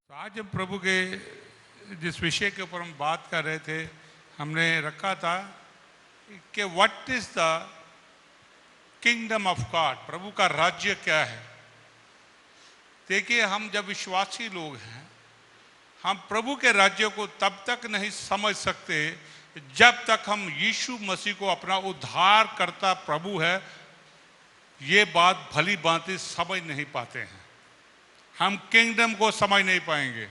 तो आज हम प्रभु के जिस विषय के ऊपर हम बात कर रहे थे, हमने रखा था कि what is the kingdom of God, प्रभु का राज्य क्या है। देखिए, हम जब विश्वासी लोग हैं, हम प्रभु के राज्य को तब तक नहीं समझ सकते जब तक हम यीशु मसीह को अपना उद्धार करता प्रभु है ये बात भली भांति समझ नहीं पाते हैं। हम किंगडम को समझ नहीं पाएंगे,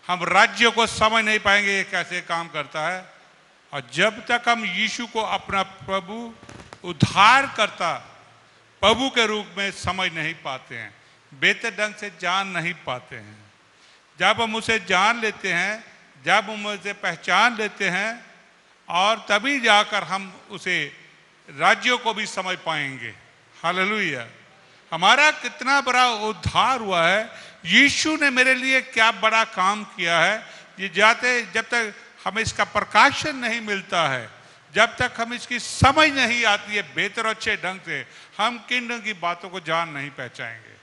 हम राज्य को समझ नहीं पाएंगे ये कैसे काम करता है। और जब तक हम यीशु को अपना प्रभु उद्धार करता प्रभु के रूप में समझ नहीं पाते हैं, बेहतर ढंग से जान नहीं पाते हैं। जब हम उसे जान लेते हैं, जब हम उसे पहचान लेते हैं, और तभी जाकर हम उसे राज्यों को भी समझ पाएंगे। हालेलुया। हमारा कितना बड़ा उद्धार हुआ है, यीशु ने मेरे लिए क्या बड़ा काम किया है, ये जब तक हमें इसका प्रकाशन नहीं मिलता है, जब तक हम इसकी समझ नहीं आती है बेहतर अच्छे ढंग से, हम किंगडम की बातों को जान नहीं पहचाएंगे।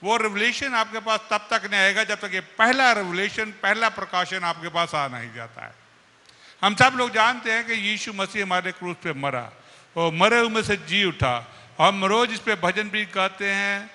वो रेवलेशन आपके पास तब तक नहीं आएगा जब तक ये पहला रेवलेशन, पहला प्रकाशन आपके पास आ नहीं जाता है। हम सब लोग जानते हैं कि यीशु मसीह हमारे क्रूस पे मरा, वो मरे हुए में से जी उठा। हम रोज इस पे भजन भी गाते हैं,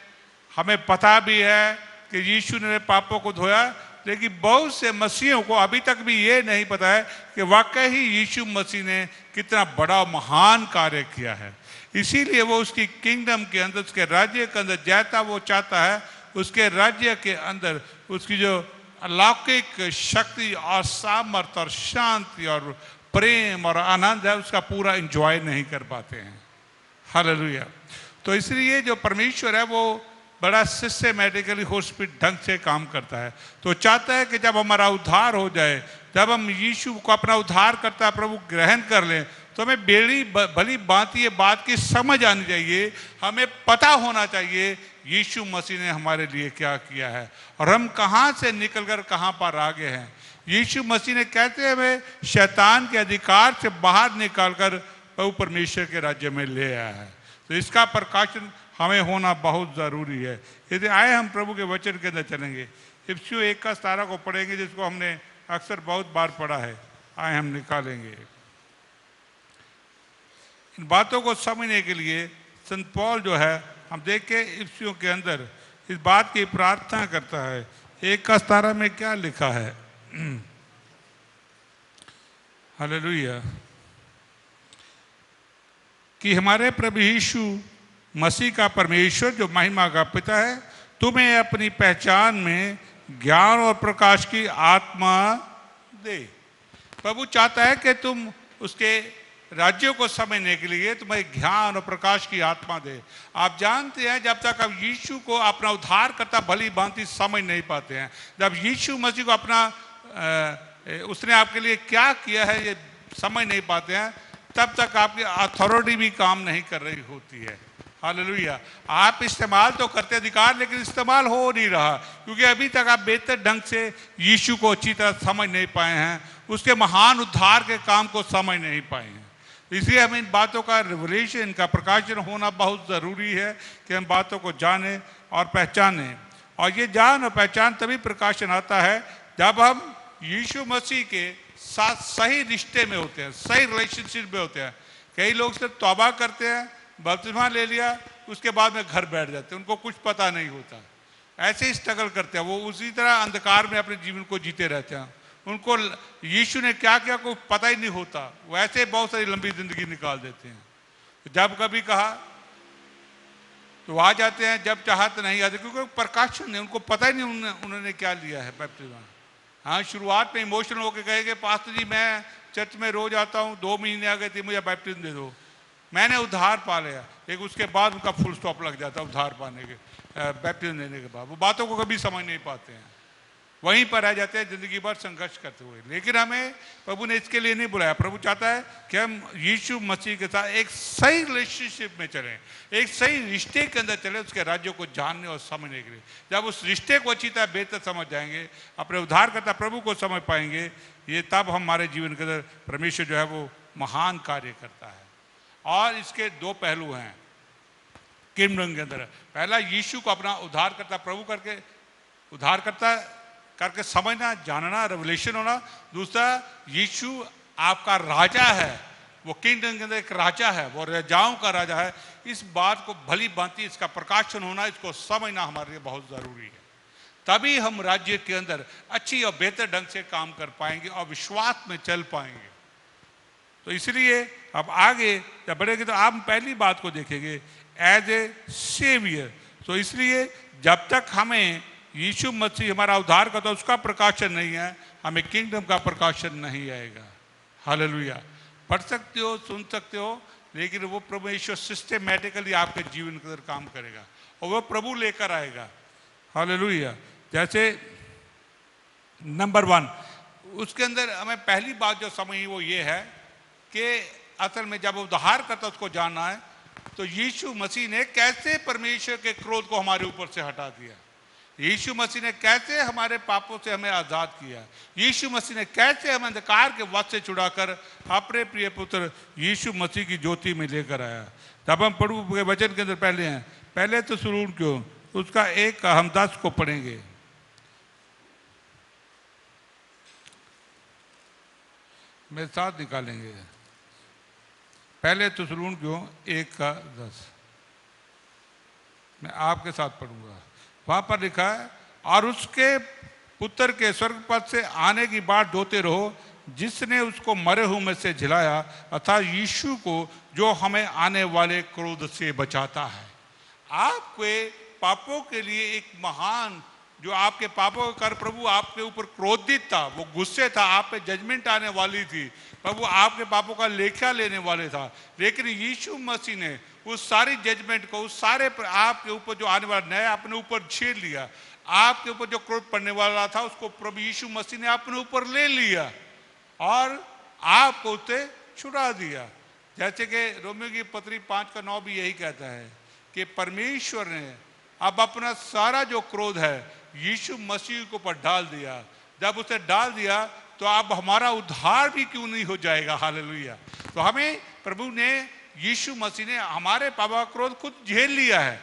हमें पता भी है कि यीशु ने पापों को धोया, लेकिन बहुत से मसीहों को अभी तक भी ये नहीं पता है कि वाकई ही यीशु मसीह ने कितना बड़ा महान कार्य किया है। इसीलिए वो उसकी किंगडम के अंदर, उसके राज्य के अंदर जाता वो चाहता है, उसके राज्य के अंदर उसकी जो अलौकिक शक्ति और सामर्थ्य और शांति और प्रेम और आनंद है, उसका पूरा एंजॉय नहीं कर पाते हैं। हालेलुया। तो इसलिए जो परमेश्वर है वो बड़ा सिस्टेमेटिकली हॉस्पिटल ढंग से काम करता है। तो चाहता है कि जब हमारा उद्धार हो जाए, जब हम यीशु को अपना उद्धार करता प्रभु ग्रहण कर लें, तो हमें भली भांति ये बात की समझ आनी चाहिए, हमें पता होना चाहिए यीशु मसीह ने हमारे लिए क्या किया है और हम कहाँ से निकलकर कहाँ पर आ गए हैं। यीशु मसीह ने कहते हमें शैतान के अधिकार से बाहर निकालकर प्रभु परमेश्वर के राज्य में ले आया है। तो इसका प्रकाशन हमें होना बहुत ज़रूरी है। यदि आए हम प्रभु के वचन के अंदर चलेंगे, इफिसियों 1:17 को पढ़ेंगे, जिसको हमने अक्सर बहुत बार पढ़ा है। आए हम निकालेंगे। इन बातों को समझने के लिए संत पौल जो है, हम देख के इफिसियों के अंदर इस बात की प्रार्थना करता है। 1:17 में क्या लिखा है? हालेलुया। कि हमारे प्रभु यीशु मसीह का परमेश्वर जो महिमा का पिता है, तुम्हें अपनी पहचान में ज्ञान और प्रकाश की आत्मा दे। प्रभु चाहता है कि तुम उसके राज्यों को समझने के लिए तुम्हें ज्ञान और प्रकाश की आत्मा दे। आप जानते हैं, जब तक आप यीशु को अपना उद्धार करता भली भांति समझ नहीं पाते हैं, जब यीशु मसीह को अपना उसने आपके लिए क्या किया है ये समझ नहीं पाते हैं, तब तक आपकी अथॉरिटी भी काम नहीं कर रही होती है। हालेलुया। आप इस्तेमाल तो करते अधिकार, लेकिन इस्तेमाल हो नहीं रहा, क्योंकि अभी तक आप बेहतर ढंग से यीशु को अच्छी तरह समझ नहीं पाए हैं, उसके महान उद्धार के काम को समझ नहीं पाए हैं। इसलिए हमें इन बातों का रिवलेशन का प्रकाशन होना बहुत ज़रूरी है कि हम बातों को जानें और पहचानें। और ये जान और पहचान तभी प्रकाशन आता है जब हम यीशु मसीह के साथ सही रिश्ते में होते हैं, सही रिलेशनशिप में होते हैं। कई लोग सिर्फ तौबा करते हैं, बपतिस्मा ले लिया, उसके बाद में घर बैठ जाते हैं, उनको कुछ पता नहीं होता, ऐसे ही स्ट्रगल करते हैं, वो उसी तरह अंधकार में अपने जीवन को जीते रहते हैं। उनको यीशु ने क्या किया कोई पता ही नहीं होता, वैसे बहुत सारी लंबी जिंदगी निकाल देते हैं। जब कभी कहा तो आ जाते हैं, जब चाहा तो नहीं आते, क्योंकि प्रकाशन नहीं, उनको पता ही नहीं उन्होंने क्या लिया है बपतिस्मा। हाँ, शुरुआत में इमोशनल होकर कहेंगे, पास्टर जी मैं चर्च में रोज आता हूँ, 2 महीने आ गए थे, मुझे बैप्टिज्म दे दो, मैंने उद्धार पा लिया। लेकिन उसके बाद उनका फुल स्टॉप लग जाता है उद्धार पाने के, बैप्टिज्म देने के बाद। वो बातों को कभी समझ नहीं पाते हैं, वहीं पर रह जाते हैं जिंदगी भर संघर्ष करते हुए। लेकिन हमें प्रभु ने इसके लिए नहीं बुलाया। प्रभु चाहता है कि हम यीशु मसीह के साथ एक सही रिलेशनशिप में चलें, एक सही रिश्ते के अंदर चलें, उसके राज्यों को जानने और समझने के लिए। जब उस रिश्ते को अच्छी तरह बेहतर समझ जाएंगे, अपने उद्धारकर्ता प्रभु को समझ पाएंगे, ये तब हमारे जीवन के अंदर परमेश्वर जो है वो महान कार्य करता है। और इसके 2 पहलू हैं किंगडम के अंदर। पहला, यीशु को अपना उद्धारकर्ता प्रभु करके उद्धारकर्ता करके समझना, जानना, रेवलेशन होना। दूसरा, यीशु आपका राजा है, वो किंगडम के अंदर एक राजा है, वो राजाओं का राजा है। इस बात को भली भांति इसका प्रकाशन होना, इसको समझना हमारे लिए बहुत जरूरी है। तभी हम राज्य के अंदर अच्छी और बेहतर ढंग से काम कर पाएंगे और विश्वास में चल पाएंगे। तो इसलिए अब आगे जब बढ़ेंगे तो आप पहली बात को देखेंगे एज ए सेवियर। तो इसलिए जब तक हमें यीशु मसीह हमारा उद्धार करता है उसका प्रकाशन नहीं है, हमें किंगडम का प्रकाशन नहीं आएगा। हालेलुया। पढ़ सकते हो, सुन सकते हो, लेकिन वो प्रभु यीशु सिस्टेमेटिकली आपके जीवन के अंदर काम करेगा और वो प्रभु लेकर आएगा। हालेलुया। जैसे नंबर 1 उसके अंदर हमें पहली बात जो समझी वो ये है कि असल में जब उद्धार करता उसको जानना है तो यीशु मसीह ने कैसे परमेश्वर के क्रोध को हमारे ऊपर से हटा दिया, यीशु मसीह ने कैसे हमारे पापों से हमें आजाद किया, यीशु मसीह ने कैसे हमें अंधकार के वश से छुड़ाकर अपने प्रिय पुत्र यीशु मसीह की ज्योति में लेकर आया। तब हम प्रभु के वचन के अंदर पहले हैं, पहले तो सुरूर क्यों उसका 1 हम 10 को पढ़ेंगे। मेरे साथ निकालेंगे। पहले तो सुरूर क्यों 1:10 मैं आपके साथ पढ़ूंगा। वहां पर लिखा है, और उसके पुत्र के स्वर्ग पद से आने की बात ढोते रहो, जिसने उसको मरे हुए में से जिलाया, अर्थात यीशु को जो हमें आने वाले क्रोध से बचाता है। आपके पापों के लिए एक महान, जो आपके पापों का कर प्रभु आपके ऊपर क्रोधित था, वो गुस्से था, आप पे जजमेंट आने वाली थी, प्रभु आपके पापों का लेखा लेने वाले था। लेकिन यीशु मसीह ने उस सारी जजमेंट को, उस सारे आपके ऊपर जो आने वाला नया अपने ऊपर झेल लिया। आपके ऊपर जो क्रोध पड़ने वाला था उसको प्रभु यीशु मसीह ने अपने ऊपर ले लिया और आपको उससे छुड़ा दिया। जैसे कि रोमियो की पत्री 5:9 भी यही कहता है कि परमेश्वर ने अब अपना सारा जो क्रोध है यीशु मसीह के ऊपर डाल दिया। जब उसे डाल दिया तो अब हमारा उद्धार भी क्यों नहीं हो जाएगा। हालेलुया। तो हमें प्रभु ने, यीशु मसीह ने हमारे पापों का क्रोध खुद झेल लिया है,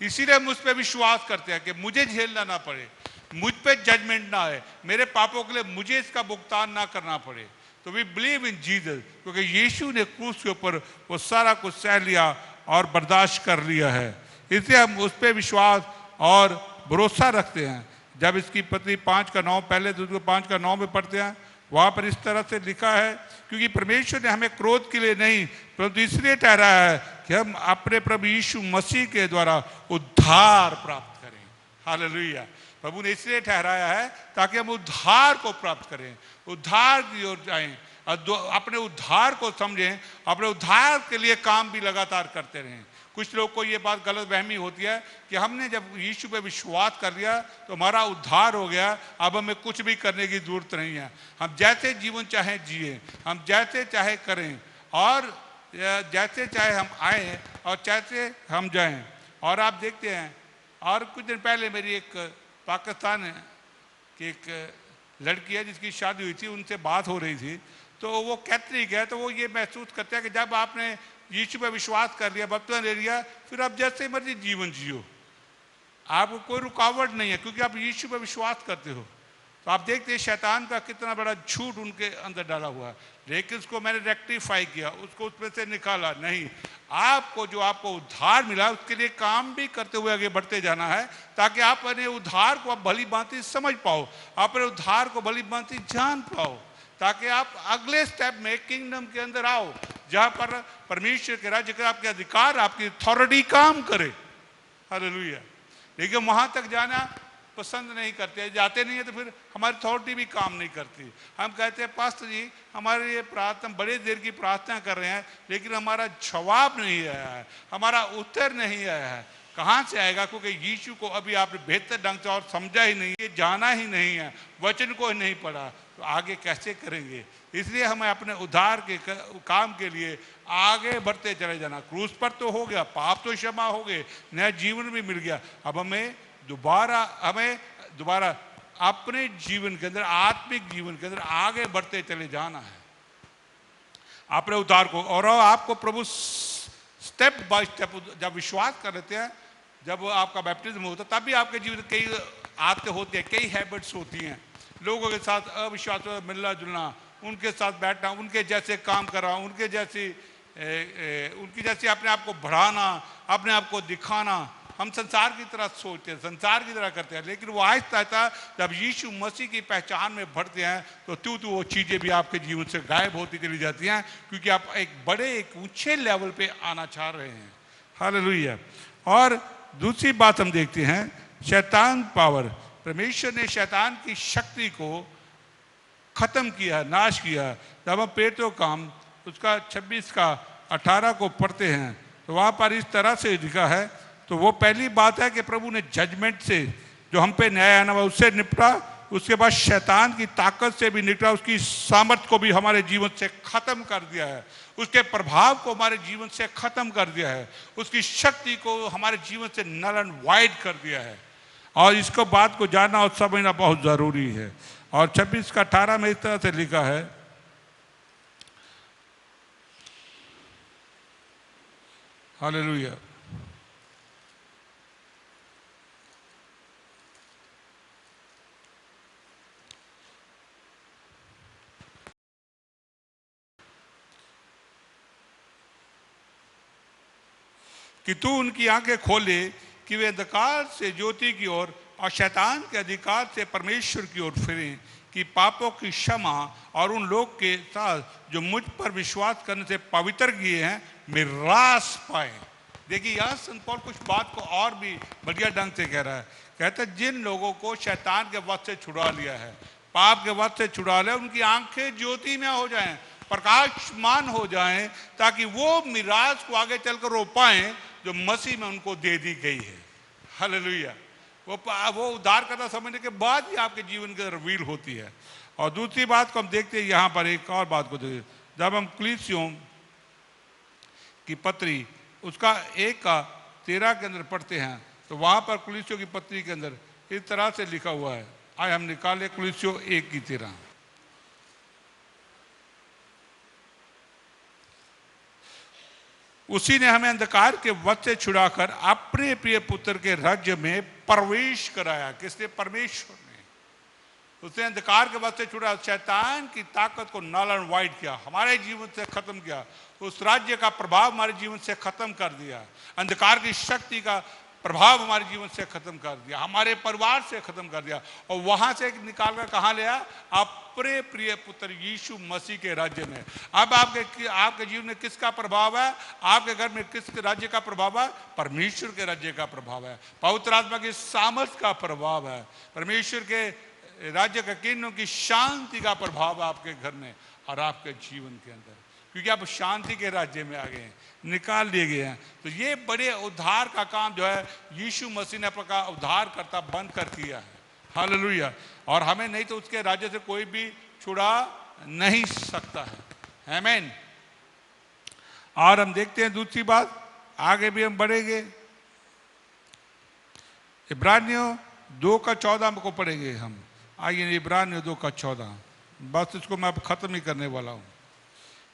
इसीलिए हम उस पर विश्वास करते हैं कि मुझे झेलना ना पड़े, मुझ पे जजमेंट ना आए, मेरे पापों के लिए मुझे इसका भुगतान ना करना पड़े। तो वी बिलीव इन जीसस, क्योंकि यीशु ने क्रूस के ऊपर वो सारा कुछ सह लिया और बर्दाश्त कर लिया है, इसलिए हम उस पर विश्वास और भरोसा रखते हैं। जब इसकी पत्री 5:9 पहले तो 5:9 में पढ़ते हैं, वहां पर इस तरह से लिखा है, क्योंकि परमेश्वर ने हमें क्रोध के लिए नहीं परंतु इसलिए ठहराया है कि हम अपने प्रभु यीशु मसीह के द्वारा उद्धार प्राप्त करें। हालेलुया। प्रभु ने इसलिए ठहराया है ताकि हम उद्धार को प्राप्त करें, उद्धार की ओर जाएं, अपने उद्धार को समझें, अपने उद्धार के लिए काम भी लगातार करते रहें। कुछ लोग को ये बात गलत फहमी होती है कि हमने जब यीशु पे विश्वास कर लिया तो हमारा उद्धार हो गया, अब हमें कुछ भी करने की जरूरत नहीं है, हम जैसे जीवन चाहे जिए, हम जैसे चाहे करें और जैसे चाहे हम आए और जैसे हम जाएं। और आप देखते हैं, और कुछ दिन पहले मेरी एक पाकिस्तान की एक लड़की है जिसकी शादी हुई थी, उनसे बात हो रही थी, तो वो कैथलिक है, तो वो ये महसूस करते हैं कि जब आपने यीशु पे विश्वास कर लिया, बपतिस्मा ले लिया, फिर आप जैसे मर्जी जीवन जियो, आपको कोई रुकावट नहीं है क्योंकि आप यीशु पे विश्वास करते हो। तो आप देखते हैं शैतान का कितना बड़ा झूठ उनके अंदर डाला हुआ है, लेकिन उसको मैंने रेक्टिफाई किया, उसको उसमें से निकाला। नहीं, आपको जो आपको उद्धार मिला उसके लिए काम भी करते हुए आगे बढ़ते जाना है, ताकि आप अपने उद्धार को आप भली भांति समझ पाओ, अपने उद्धार को भली भांति जान पाओ, ताकि आप अगले स्टेप में किंगडम के अंदर आओ जहां पर परमेश्वर के राज्य का आपके अधिकार, आपकी अथॉरिटी काम करे। हालेलुया। लेकिन वहां तक जाना पसंद नहीं करते, जाते नहीं है तो फिर हमारी अथॉरिटी भी काम नहीं करती। हम कहते हैं पास्टर जी हमारे ये प्रार्थना, बड़े देर की प्रार्थना कर रहे हैं लेकिन हमारा जवाब नहीं आया है, हमारा उत्तर नहीं आया है। कहाँ से आएगा? क्योंकि यीशु को अभी आपने बेहतर ढंग से और समझा ही नहीं, ये जाना ही नहीं है, वचन को ही नहीं पढ़ा, तो आगे कैसे करेंगे? इसलिए हमें अपने उद्धार के काम के लिए आगे बढ़ते चले जाना। क्रूस पर तो हो गया, पाप तो क्षमा हो गए, नया जीवन भी मिल गया, अब हमें दोबारा अपने जीवन के अंदर, आत्मिक जीवन के अंदर आगे बढ़ते चले जाना है अपने उद्धार को। और आपको प्रभु स्टेप बाय स्टेप जब विश्वास कर लेते हैं, जब आपका बैप्टिज्म होता है तब भी आपके जीवन कई आदतें होती हैं, कई हैबिट्स होती हैं, लोगों के साथ अविश्वास मिलना जुलना, उनके साथ बैठना, उनके जैसे काम करना, उनकी जैसी अपने आप को बढ़ाना, अपने आप को दिखाना। हम संसार की तरह सोचते हैं, संसार की तरह करते हैं, लेकिन वो आहिस्ता आहिस्ता जब यीशु मसीह की पहचान में बढ़ते हैं तो वो चीज़ें भी आपके जीवन से गायब होती चली जाती हैं, क्योंकि आप एक ऊंचे लेवल पे आना चाह रहे हैं। हालेलुया। और दूसरी बात हम देखते हैं, शैतान पावर। परमेश्वर ने शैतान की शक्ति को खत्म किया, नाश किया। जब हम पेट्रो काम उसका 26 का 18 को पढ़ते हैं तो वहाँ पर इस तरह से लिखा है। तो वो पहली बात है कि प्रभु ने जजमेंट से, जो हम पे न्याय आना हुआ, उससे निपटा। उसके बाद शैतान की ताकत से भी निपटा, उसकी सामर्थ को भी हमारे जीवन से खत्म कर दिया है, उसके प्रभाव को हमारे जीवन से खत्म कर दिया है, उसकी शक्ति को हमारे जीवन से नल एंड वाइड कर दिया है। और इसको बात को जानना और समझना बहुत जरूरी है। और 26 का 18 में इस तरह से लिखा है, हालेलुया। कि तू उनकी आंखें खोले कि वे अंधकार से ज्योति की ओर और शैतान के अधिकार से परमेश्वर की ओर फिरें, कि पापों की क्षमा और उन लोग के साथ जो मुझ पर विश्वास करने से पवित्र किए हैं मिरास पाए। देखिए यहाँ संत पौल कुछ बात को और भी बढ़िया ढंग से कह रहा है। कहता है जिन लोगों को शैतान के वश से छुड़ा लिया है, पाप के वश से छुड़ा लिया, उनकी आंखें ज्योति में हो जाएं, प्रकाशमान हो जाएं, ताकि वो मिराज को आगे चलकर रो पाएं जो मसीह में उनको दे दी गई है। हालेलुया। वो उद्धार करना समझने के बाद ही आपके जीवन के रिवील होती है। और दूसरी बात को हम देखते हैं, यहाँ पर एक और बात को देखते, जब हम कुलिस्सियों की पत्री उसका 1:13 के अंदर पढ़ते हैं तो वहां पर कुलिस्सियों की पत्री के अंदर इस तरह से लिखा हुआ है। आए हम निकाले कुलिस्सियों 1:13। उसी ने हमें अंधकार के वश से छुड़ाकर अपने प्रिय पुत्र के राज्य में प्रवेश कराया। किसने? परमेश्वर ने। उसने अंधकार के वश से छुड़ा, शैतान की ताकत को नल एंड वाइड किया, हमारे जीवन से खत्म किया, उस राज्य का प्रभाव हमारे जीवन से खत्म कर दिया, अंधकार की शक्ति का प्रभाव हमारे जीवन से खत्म कर दिया, हमारे परिवार से खत्म कर दिया, और वहां से निकाल कर कहां ले आया? अपने प्रिय पुत्र यीशु मसीह के राज्य में। अब आपके जीवन में किसका प्रभाव है? आपके घर में किस राज्य का प्रभाव है? परमेश्वर के राज्य का प्रभाव है, पवित्र आत्मा की सामर्थ का प्रभाव है, परमेश्वर के राज्य का किन्नों की शांति का प्रभाव है आपके घर में और आपके जीवन के अंदर, क्योंकि आप शांति के राज्य में आ गए हैं, निकाल लिए गए हैं। तो ये बड़े उद्धार का काम जो है यीशु मसीह ने अपना उद्धार करता बंद कर दिया है। हालेलुया। और हमें नहीं तो उसके राज्य से कोई भी छुड़ा नहीं सकता है। आमीन। और हम देखते हैं दूसरी बात, आगे भी हम बढ़ेंगे, इब्रानियों 2:14 को पढ़ेंगे हम। आइए इब्रानियों 2:14, बस इसको मैं अब खत्म ही करने वाला हूँ,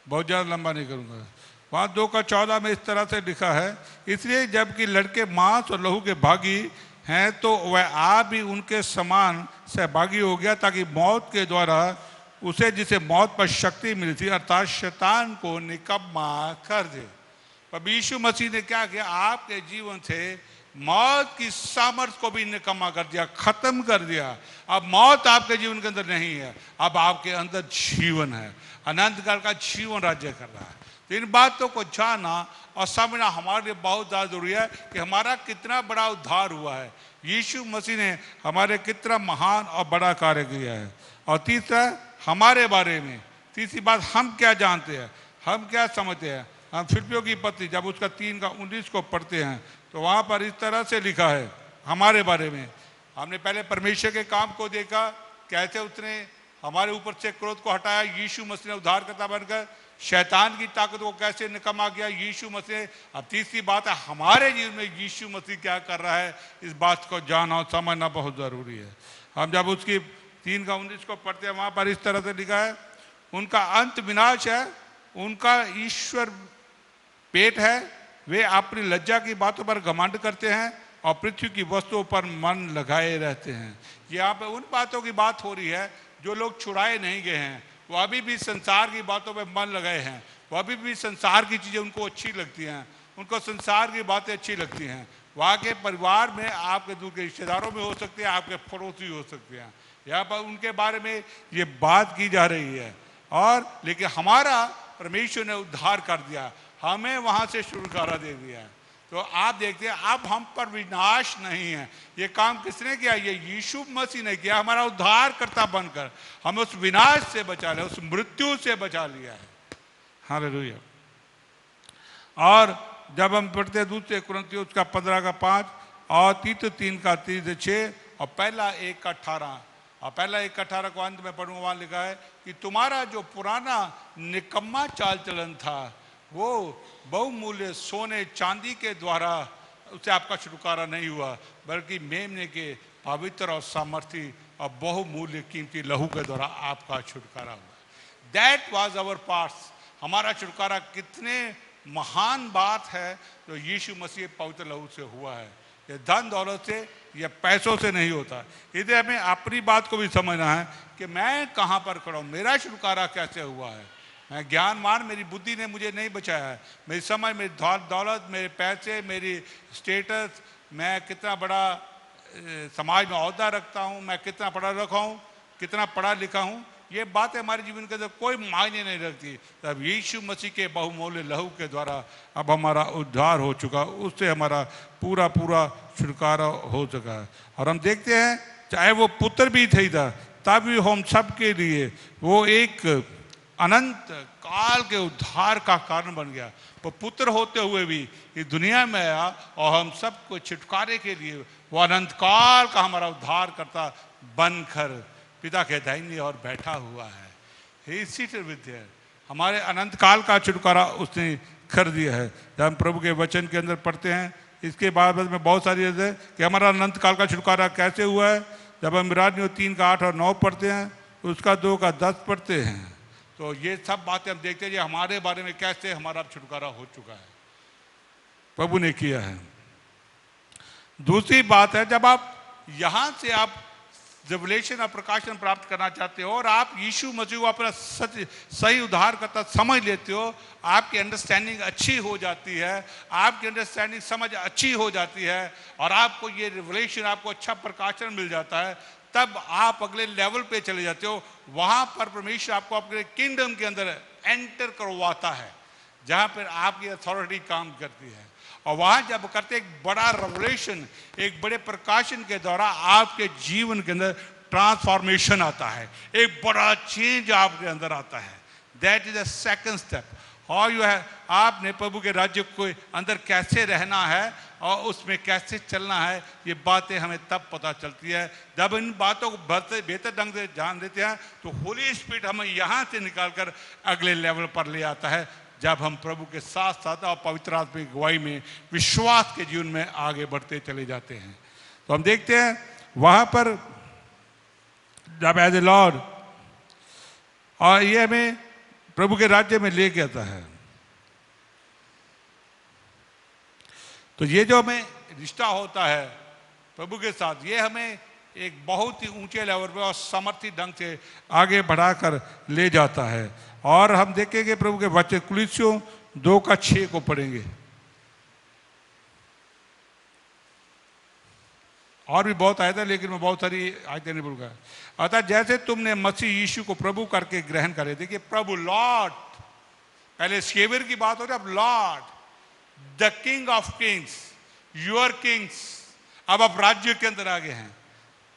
बहुत ज़्यादा लंबा नहीं करूँगा। वहाँ 2:14 में इस तरह से लिखा है, इसलिए जबकि लड़के मांस और लहू के भागी हैं तो वह आप भी उनके समान सहभागी हो गया, ताकि मौत के द्वारा उसे जिसे मौत पर शक्ति मिली थी अर्थात शैतान को निकम्मा कर दे। पर यीशु मसीह ने क्या किया? आपके जीवन से मौत की सामर्थ्य को भी निकम्मा कर दिया, खत्म कर दिया। अब मौत आपके जीवन के अंदर नहीं है, अब आपके अंदर जीवन है, अनंत काल का जीवन राज्य कर रहा है। तो इन बातों को जानना और समझना हमारे लिए बहुत ज़्यादा जरूरी है कि हमारा कितना बड़ा उद्धार हुआ है, यीशु मसीह ने हमारे कितना महान और बड़ा कार्य किया है। और तीसरा हमारे बारे में, तीसरी बात हम क्या जानते हैं, हम क्या समझते हैं। हम फिलिप्पियों की पत्री जब उसका 3:19 को पढ़ते हैं तो वहाँ पर इस तरह से लिखा है हमारे बारे में। हमने पहले परमेश्वर के काम को देखा, कैसे उसने हमारे ऊपर से क्रोध को हटाया, यीशु मसीह ने उद्धारकर्ता बनकर शैतान की ताकत को कैसे निकम्मा किया यीशु मसीह। अब तीसरी बात है हमारे जीवन में यीशु मसीह क्या कर रहा है, इस बात को जानना और समझना बहुत ज़रूरी है। हम जब उसकी 3:19 को पढ़ते हैं वहाँ पर इस तरह से लिखा है, उनका अंत विनाश है, उनका ईश्वर पेट है, वे अपनी लज्जा की बातों पर घमंड करते हैं और पृथ्वी की वस्तुओं पर मन लगाए रहते हैं। यहाँ पे उन बातों की बात हो रही है जो लोग छुड़ाए नहीं गए हैं, वो अभी भी संसार की बातों पे मन लगाए हैं, वो अभी भी संसार की चीज़ें उनको अच्छी लगती हैं, उनको संसार की बातें अच्छी लगती हैं। वहाँ के परिवार में, आपके दूर के रिश्तेदारों में हो सकते हैं, आपके पड़ोसी हो सकते हैं, यहाँ पर उनके बारे में ये बात की जा रही है। और लेकिन हमारा परमेश्वर ने उद्धार कर दिया, हमें वहाँ से छुटकारा दे दिया है। तो आप देखते हैं अब हम पर विनाश नहीं है। ये काम किसने किया? ये यीशु मसीह ने किया, हमारा उद्धारकर्ता बनकर हमें उस विनाश से बचा लिया, उस मृत्यु से बचा लिया है। हालेलुया। और जब हम पढ़ते हैं दूसरे कुरिन्थियों उसका 15:5 और तीतुस 3:3-6 और पहला 1:18, और पहला 1:18 को अंत में पढ़ूंगा, वहां लिखा है कि तुम्हारा जो पुराना निकम्मा चाल चलन था वो बहुमूल्य सोने चांदी के द्वारा उससे आपका छुटकारा नहीं हुआ, बल्कि मेमने के पवित्र और सामर्थी और बहुमूल्य कीमती लहू के द्वारा आपका छुटकारा हुआ। That was our parts. हमारा छुटकारा कितने महान बात है जो यीशु मसीह पवित्र लहू से हुआ है। ये धन दौलत से या पैसों से नहीं होता। इधर हमें अपनी बात को भी समझना है कि मैं कहाँ पर खड़ा हूँ, मेरा छुटकारा कैसे हुआ है। मैं ज्ञानवान, मेरी बुद्धि ने मुझे नहीं बचाया है, मेरी समय, मेरी दौलत, मेरे पैसे, मेरी स्टेटस, मैं कितना बड़ा समाज में ओहदा रखता हूँ, मैं कितना पढ़ा रखा हूँ, कितना पढ़ा लिखा हूँ, ये बातें हमारे जीवन के अंदर कोई मायने नहीं रखती। तब यीशु मसीह के बहुमूल्य लहू के द्वारा अब हमारा उद्धार हो चुका, उससे हमारा पूरा पूरा छुटकारा हो चुका है। और हम देखते हैं चाहे वो पुत्र भी थे था, तब भी हम सब के लिए वो एक अनंत काल के उद्धार का कारण बन गया। वो पुत्र होते हुए भी इस दुनिया में आया और हम सबको छुटकारे के लिए वो अनंत काल का हमारा उद्धार करता बनकर पिता के दाहिनी और बैठा हुआ है। He is seated with there। हमारे अनंत काल का छुटकारा उसने कर दिया है। जब हम प्रभु के वचन के अंदर पढ़ते हैं, इसके बाद में बहुत सारी है कि हमारा अनंत काल का छुटकारा कैसे हुआ है। जब हम इब्रानियों 3:8 और 9 पढ़ते हैं, उसका 2:10 पढ़ते हैं, तो ये सब बातें हम देखते हैं कि हमारे बारे में कैसे हमारा छुटकारा हो चुका है, प्रभु ने किया है। दूसरी बात है, जब आप यहाँ से आप रिवलेशन और प्रकाशन प्राप्त करना चाहते हो और आप यीशु मसीह को अपना सही उद्धार करता समझ लेते हो, आपकी अंडरस्टैंडिंग अच्छी हो जाती है, आपकी अंडरस्टैंडिंग समझ अच्छी हो जाती है और आपको ये रिवलेशन, आपको अच्छा प्रकाशन मिल जाता है, तब आप अगले लेवल पे चले जाते हो। वहां पर परमेश्वर आपको अपने किंगडम के अंदर एंटर करवाता है, जहां पर आपकी अथॉरिटी काम करती है। और वहां जब करते एक बड़ा रेवलेशन, एक बड़े प्रकाशन के द्वारा आपके जीवन के अंदर ट्रांसफॉर्मेशन आता है, एक बड़ा चेंज आपके अंदर आता है। That is the second step. और यू है आपने प्रभु के राज्य को अंदर कैसे रहना है और उसमें कैसे चलना है, ये बातें हमें तब पता चलती है जब इन बातों को बेहतर ढंग से जान लेते हैं। तो होली स्पिरिट हमें यहाँ से निकालकर अगले लेवल पर ले आता है, जब हम प्रभु के साथ साथ और पवित्र आत्मा की गवाही में विश्वास के जीवन में आगे बढ़ते चले जाते हैं। तो हम देखते हैं वहां पर जब एज ए लॉर्ड, और ये हमें प्रभु के राज्य में लेके आता है। तो ये जो हमें रिश्ता होता है प्रभु के साथ, ये हमें एक बहुत ही ऊंचे लेवल पे और समर्थित ढंग से आगे बढ़ाकर ले जाता है। और हम देखेंगे प्रभु के वचन कुलिस्सियों 2:6 को पढ़ेंगे। और भी बहुत आयता है, लेकिन मैं बहुत सारी आयतें नहीं बोलूंगा। अतः जैसे तुमने मसीह यीशु को प्रभु करके ग्रहण करे, देखिए प्रभु लॉर्ड, पहले सेवियर की बात हो रही है, अब Lord, the king of Kings, your Kings. अब आप राज्य के अंदर आ गए हैं।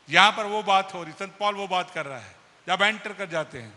यहां पर वो बात हो रही, संत पौल वो बात कर रहा है जब एंटर कर जाते हैं।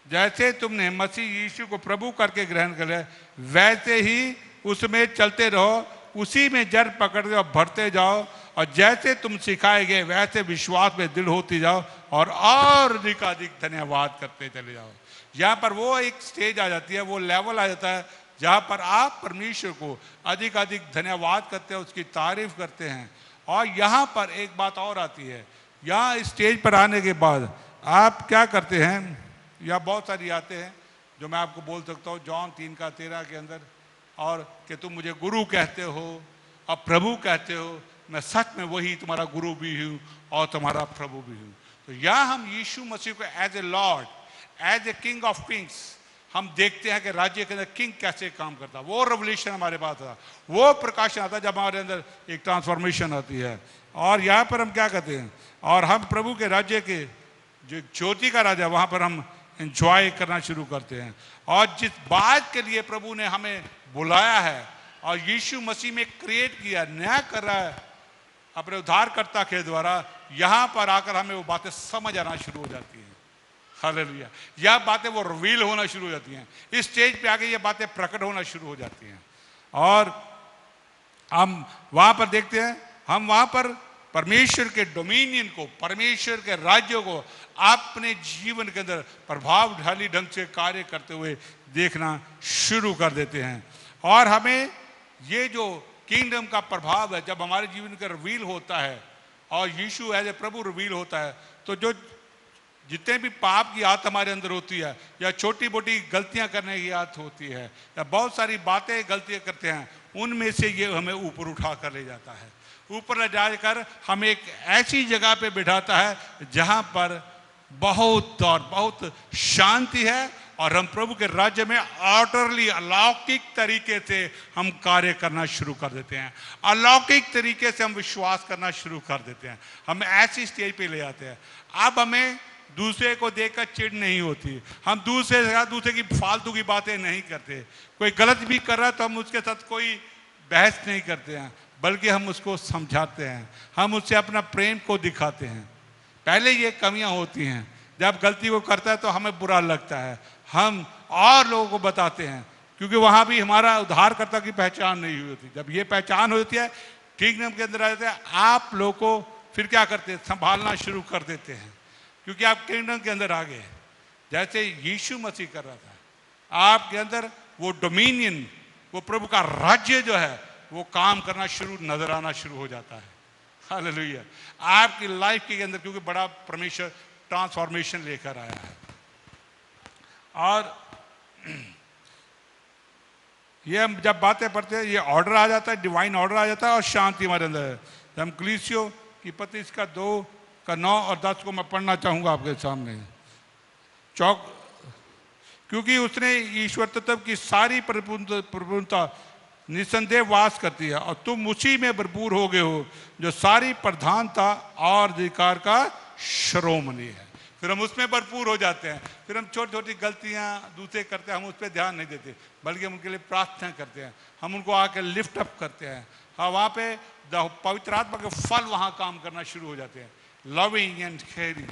जैसे तुमने मसीह यीशु को प्रभु करके ग्रहण करे, वैसे ही उसमें चलते रहो, उसी में जड़ पकड़ते और बढ़ते जाओ, और जैसे तुम सिखाए गए वैसे विश्वास में दृढ़ होती जाओ और अधिकाधिक धन्यवाद करते चले जाओ। यहाँ पर वो एक स्टेज आ जाती है, वो लेवल आ जाता है जहाँ पर आप परमेश्वर को अधिकाधिक धन्यवाद करते हैं, उसकी तारीफ करते हैं। और यहाँ पर एक बात और आती है, यहाँ स्टेज पर आने के बाद आप क्या करते हैं, या बहुत सारी आते हैं जो मैं आपको बोल सकता हूँ जॉन 3:13 के अंदर, और कि तुम मुझे गुरु कहते हो और प्रभु कहते हो, मैं सच में वही तुम्हारा गुरु भी हूँ और तुम्हारा प्रभु भी हूँ। तो यहाँ हम यीशु मसीह को as a lord, as a king of kings हम देखते हैं कि राज्य के अंदर किंग कैसे काम करता है। वो रेवल्यूशन हमारे पास था, वो प्रकाशन आता है जब हमारे अंदर एक ट्रांसफॉर्मेशन आती है। और यहाँ पर हम क्या करते हैं, और हम प्रभु के राज्य के जो ज्योति का राज्य, वहाँ पर हम एंजॉय करना शुरू करते हैं। और जिस बात के लिए प्रभु ने हमें बुलाया है और यीशु मसीह में क्रिएट किया, नया कर रहा है अपने उद्धारकर्ता के द्वारा, यहाँ पर आकर हमें वो बातें समझ आना शुरू हो जाती हैं। हालेलुया। यह बातें वो रिवील होना शुरू हो जाती हैं, इस स्टेज पे आके ये बातें प्रकट होना शुरू हो जाती हैं। और हम वहाँ पर देखते हैं, हम वहाँ पर परमेश्वर के डोमिनियन को, परमेश्वर के राज्य को अपने जीवन के अंदर प्रभावशाली ढंग से कार्य करते हुए देखना शुरू कर देते हैं। और हमें ये जो किंगडम का प्रभाव है जब हमारे जीवन का रिवील होता है और यीशु एज ए प्रभु रिवील होता है, तो जो जितने भी पाप की आदत हमारे अंदर होती है, या छोटी मोटी गलतियां करने की आदत होती है, या बहुत सारी बातें गलतियां करते हैं, उनमें से ये हमें ऊपर उठा कर ले जाता है। ऊपर ले जाकर हमें एक ऐसी जगह पे बिठाता है जहां पर बहुत और बहुत शांति है, और हम प्रभु के राज्य में ऑर्डरली अलौकिक तरीके से हम कार्य करना शुरू कर देते हैं। अलौकिक तरीके से हम विश्वास करना शुरू कर देते हैं। हम ऐसी स्टेज पे ले आते हैं। अब हमें दूसरे को देखकर चिढ़ नहीं होती, हम दूसरे की फालतू की बातें नहीं करते। कोई गलत भी कर रहा है तो हम उसके साथ कोई बहस नहीं करते हैं, बल्कि हम उसको समझाते हैं, हम उससे अपना प्रेम को दिखाते हैं। पहले ये कमियां होती हैं, जब गलती वो करता है तो हमें बुरा लगता है, हम और लोगों को बताते हैं, क्योंकि वहां भी हमारा उद्धारकर्ता की पहचान नहीं हुई होती। जब ये पहचान होती है, किंगडम के अंदर आ जाते हैं, आप लोगों को फिर क्या करते हैं, संभालना शुरू कर देते हैं, क्योंकि आप किंगडम के अंदर आ गए। जैसे यीशु मसीह कर रहा था, आपके अंदर वो डोमिनियन, वो प्रभु का राज्य जो है वो काम करना शुरू नजर आना शुरू हो जाता है। हालेलुया। आपकी लाइफ के अंदर क्योंकि बड़ा परमेश्वर ट्रांसफॉर्मेशन लेकर आया है। और ये हम जब बातें पढ़ते हैं, ये ऑर्डर आ जाता है, डिवाइन ऑर्डर आ जाता है, और शांति हमारे अंदर है। तो हम कलीसियों की पत्री इसका 2 का 9 और 10 को मैं पढ़ना चाहूंगा आपके सामने। क्योंकि उसने ईश्वर तत्व की सारी परिपूर्णता निसंदेह वास करती है, और तुम उसी में भरपूर हो गए हो जो सारी प्रधानता और अधिकार का शिरोमणि है। फिर हम उसमें भरपूर हो जाते हैं। फिर हम छोटी छोटी गलतियां दूसरे करते हैं, हम उस पर ध्यान नहीं देते, बल्कि हम उनके लिए प्रार्थना करते हैं, हम उनको आके लिफ्ट अप करते हैं। हाँ, वहाँ पे पवित्र आत्मा के फल वहाँ काम करना शुरू हो जाते हैं। लविंग एंड केयरिंग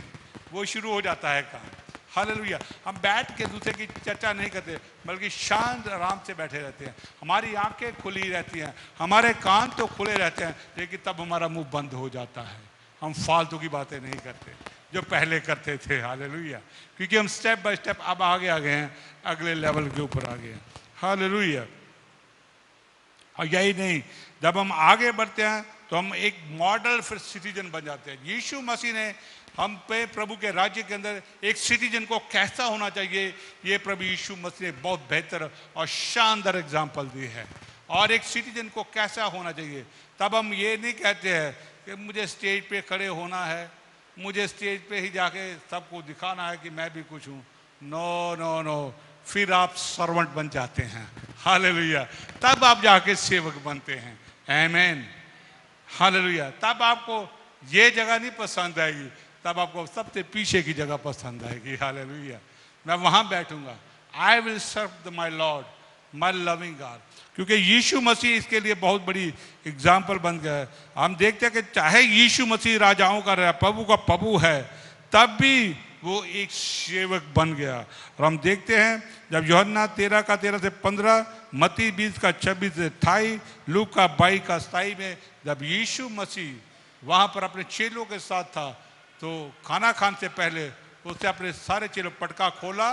वो शुरू हो जाता है काम। हालेलुया। हम बैठ के दूसरे की चर्चा नहीं करते, बल्कि शांत आराम से बैठे रहते हैं। हमारी आंखें खुली रहती हैं, हमारे कान तो खुले रहते हैं, लेकिन तब हमारा मुंह बंद हो जाता है। हम फालतू की बातें नहीं करते जो पहले करते थे। हालेलुया। क्योंकि हम स्टेप बाय स्टेप अब आगे आ गए हैं, अगले लेवल के ऊपर आ गए हैं। हालेलुया। और यही नहीं, जब हम आगे बढ़ते हैं तो हम एक मॉडल फिर सिटीजन बन जाते हैं। यीशु मसीह ने हम पे प्रभु के राज्य के अंदर एक सिटीजन को कैसा होना चाहिए, ये प्रभु यीशु मसीह ने बहुत बेहतर और शानदार एग्जाम्पल दी है। और एक सिटीजन को कैसा होना चाहिए, तब हम ये नहीं कहते हैं कि मुझे स्टेज पे खड़े होना है, मुझे स्टेज पे ही जाके सबको दिखाना है कि मैं भी कुछ हूँ। नो नो नो, फिर आप सर्वेंट बन जाते हैं। हालेलुया। तब आप जाके सेवक बनते हैं। आमीन। हालेलुया। तब आपको ये जगह नहीं पसंद आएगी, तब आपको सबसे पीछे की जगह पसंद आएगी। हालेलुया। मैं वहां बैठूंगा। I will serve my lord, my loving God. क्योंकि यीशु मसीह इसके लिए बहुत बड़ी एग्जाम्पल बन गया है। हम देखते हैं कि चाहे यीशु मसीह राजाओं का प्रभु का प्रभु है, तब भी वो एक सेवक बन गया। और हम देखते हैं जब यूहन्ना 13 का 13 से 15, मत्ती 20 का 26 से 28, लूका का 22 का 27 में जब यीशु मसीह वहाँ पर अपने चेलों के साथ था, तो खाना खाने से पहले उसने अपने सारे चेलों पटका खोला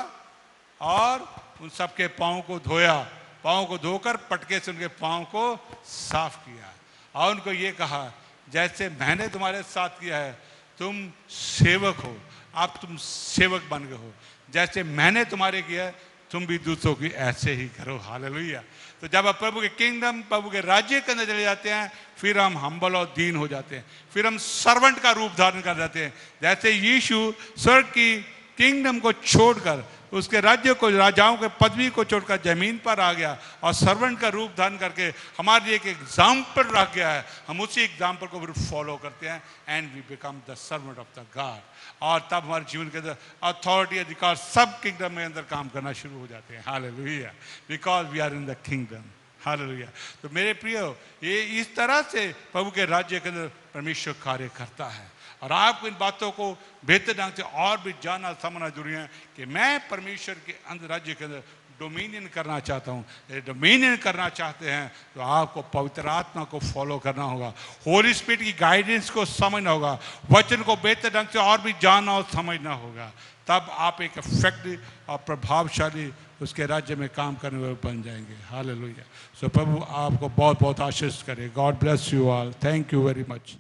और उन सबके पाँव को धोया। पाँव को धोकर पटके से उनके पाँव को साफ किया और उनको ये कहा, जैसे मैंने तुम्हारे साथ किया है, तुम सेवक हो, अब तुम सेवक बन गए हो। जैसे मैंने तुम्हारे किया है, तुम भी दूसरों की ऐसे ही करो। हालेलुया। तो जब आप प्रभु के किंगडम, प्रभु के राज्य के अंदर चले जाते हैं, फिर हम हम्बल और दीन हो जाते हैं, फिर हम सर्वेंट का रूप धारण कर जाते हैं। जैसे यीशु स्वर्ग की किंगडम को छोड़कर, उसके राज्य को, राजाओं के पदवी को छोड़कर जमीन पर आ गया और सर्वेंट का रूप धारण करके हमारे लिए एक एग्जाम्पल रख गया है, हम उसी एग्जाम्पल को फिर फॉलो करते हैं and we become the servant of the God. और तब हमारे जीवन के अंदर अथॉरिटी, अधिकार सब किंगडम में अंदर काम करना शुरू हो जाते हैं। Hallelujah, because we are in the kingdom. Hallelujah. तो मेरे प्रियो, ये इस तरह से प्रभु के राज्य के अंदर परमेश्वर कार्य करता है। और आपको इन बातों को बेहतर ढंग से और भी जानना समझना जरूरी है कि मैं परमेश्वर के अंदर, राज्य के अंदर डोमिनियन करना चाहता हूँ। यदि डोमिनियन करना चाहते हैं तो आपको पवित्र आत्मा को फॉलो करना होगा, होली स्पिरिट की गाइडेंस को समझना होगा, वचन को बेहतर ढंग से और भी जानना और समझना होगा। तब आप एक इफेक्टिव और प्रभावशाली उसके राज्य में काम करने वाले बन जाएंगे। हालेलुया। सो प्रभु आपको बहुत बहुत आशीष करे। God bless you all. Thank you very much.